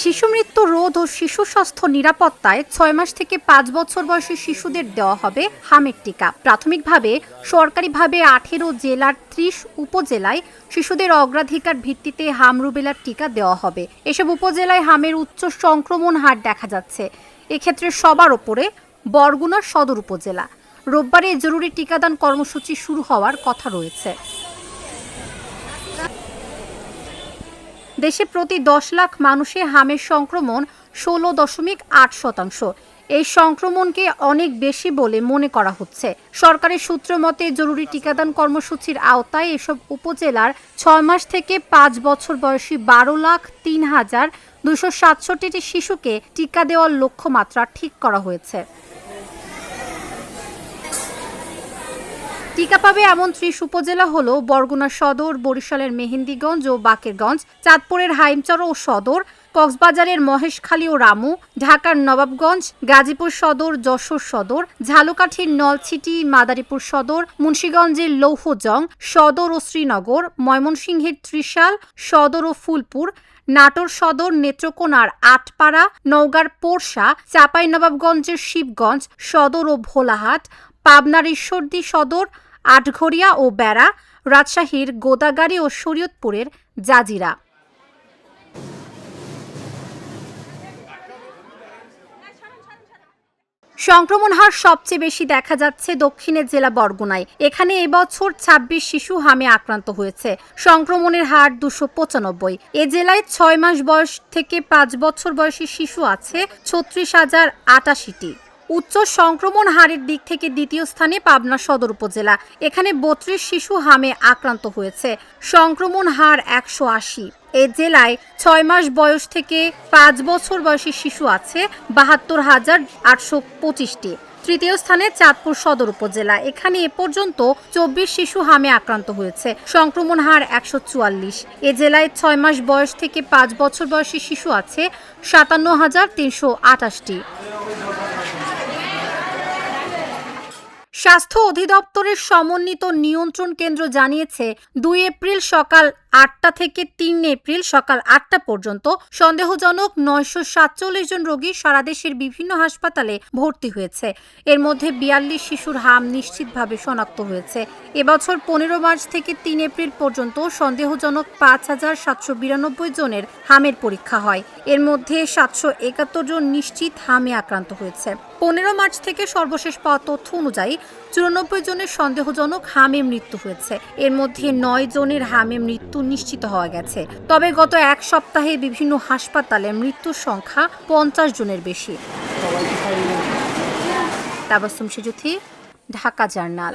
শিশু মৃত্যু রোধ ও শিশু স্বাস্থ্য নিরাপত্তায় ৬ মাস থেকে ৫ বছর বয়সী শিশুদের দেওয়া হবে হামের টিকা। প্রাথমিকভাবে সরকারিভাবে ১৮ জেলার ৩০ উপজেলায় শিশুদের অগ্রাধিকার ভিত্তিতে হাম রুবেলার টিকা দেওয়া হবে। এসব উপজেলায় হামের উচ্চ সংক্রমণ হার দেখা যাচ্ছে। এক্ষেত্রে সবার ওপরে বরগুনা সদর উপজেলা। রোববারে জরুরি টিকাদান কর্মসূচি শুরু হওয়ার কথা রয়েছে। দেশে প্রতি ১০ লাখ মানুষে হামের সংক্রমণ ১৬.৮%। এই সংক্রমণকে অনেক বেশি বলে মনে করা হচ্ছে। সরকারের সূত্র মতে জরুরি টিকাদান কর্মসূচির আওতায় এসব উপজেলার ৬ মাস থেকে ৫ বছর বয়সী ১২,০৩,২৬৭টি শিশুকে টিকা দেওয়ার লক্ষ্যমাত্রা ঠিক করা হয়েছে। টিকা পাবে এমন ৩০ উপজেলা হল বরগুনা সদর, বরিশালের মেহেন্দিগঞ্জ ও বাকেরগঞ্জ, চাঁদপুরের হাইমচর ও সদর, কক্সবাজারের মহেশখালী ও রামু, ঢাকার নবাবগঞ্জ, গাজীপুর সদর, যশোর সদর, ঝালকাঠির নলছিটি, মাদারীপুর সদর, মুন্সিগঞ্জের লৌহজং সদর ও শ্রীনগর, ময়মনসিংহের ত্রিশাল সদর ও ফুলপুর, নাটোর সদর, নেত্রকোনার আটপাড়া, নওগাঁর পোরশা, চাঁপাইনবাবগঞ্জের শিবগঞ্জ সদর ও ভোলাহাট, পাবনার ঈশ্বরদী সদর, আটঘরিয়া ও বেড়া, রাজশাহীর গোদাগাড়ী ও শরীয়তপুরের জাজিরা। সংক্রমণ হার সবচেয়ে বেশি দেখা যাচ্ছে দক্ষিণের জেলা বরগুনায়। এখানে এবছর ২৬ শিশু হামে আক্রান্ত হয়েছে। সংক্রমণের হার ২৯৫। এ জেলায় ৬ মাস বয়স থেকে ৫ বছর বয়সী শিশু আছে ৩৬,০৮৮টি। উচ্চ সংক্রমণ হারের দিক থেকে দ্বিতীয় স্থানে পাবনা সদর উপজেলা। এখানে ৩২ শিশু হামে আক্রান্ত হয়েছে। সংক্রমণ হার ১৮০। এ জেলায় ৬ মাস বয়স থেকে ৫ বছর বয়সী শিশু আছে ৭২,৮২৫টি। তৃতীয় স্থানে চাঁদপুর সদর উপজেলা। এখানে এ পর্যন্ত ২৪ শিশু হামে আক্রান্ত হয়েছে। সংক্রমণ হার ১৪৪। এ জেলায় ৬ মাস বয়স থেকে ৫ বছর বয়সী শিশু আছে ৫৭,৩২৮টি। স্বাস্থ্য অধিদপ্তরের সমন্বিত নিয়ন্ত্রণ কেন্দ্র জানিয়েছে ২ এপ্রিল সকাল ৮টা থেকে ৩ এপ্রিল সকাল ৮টা পর্যন্ত সন্দেহজনক ৯৪৭ জন রোগী সারা দেশের বিভিন্ন হাসপাতালে ভর্তি হয়েছে। এর মধ্যে ৪২ শিশুর হাম নিশ্চিতভাবে শনাক্ত হয়েছে। এবছর ১৫ মার্চ থেকে ৩ এপ্রিল পর্যন্ত সন্দেহজনক ৫,৭৯২ জনের হামের পরীক্ষা হয়। এর মধ্যে ৭৭১ জন নিশ্চিত হামে আক্রান্ত হয়েছে। ১৫ মার্চ থেকে সর্বশেষ পাওয়া তথ্য অনুযায়ী ৯৪ জনের সন্দেহজনক হামে মৃত্যু হয়েছে। এর মধ্যে ৯ জনের হামে মৃত্যু নিশ্চিত হওয়া গেছে। তবে গত এক সপ্তাহে বিভিন্ন হাসপাতালে মৃত্যুর সংখ্যা ৫০ জনের বেশি। তাবাসসুম সেজুথি, ঢাকা জার্নাল।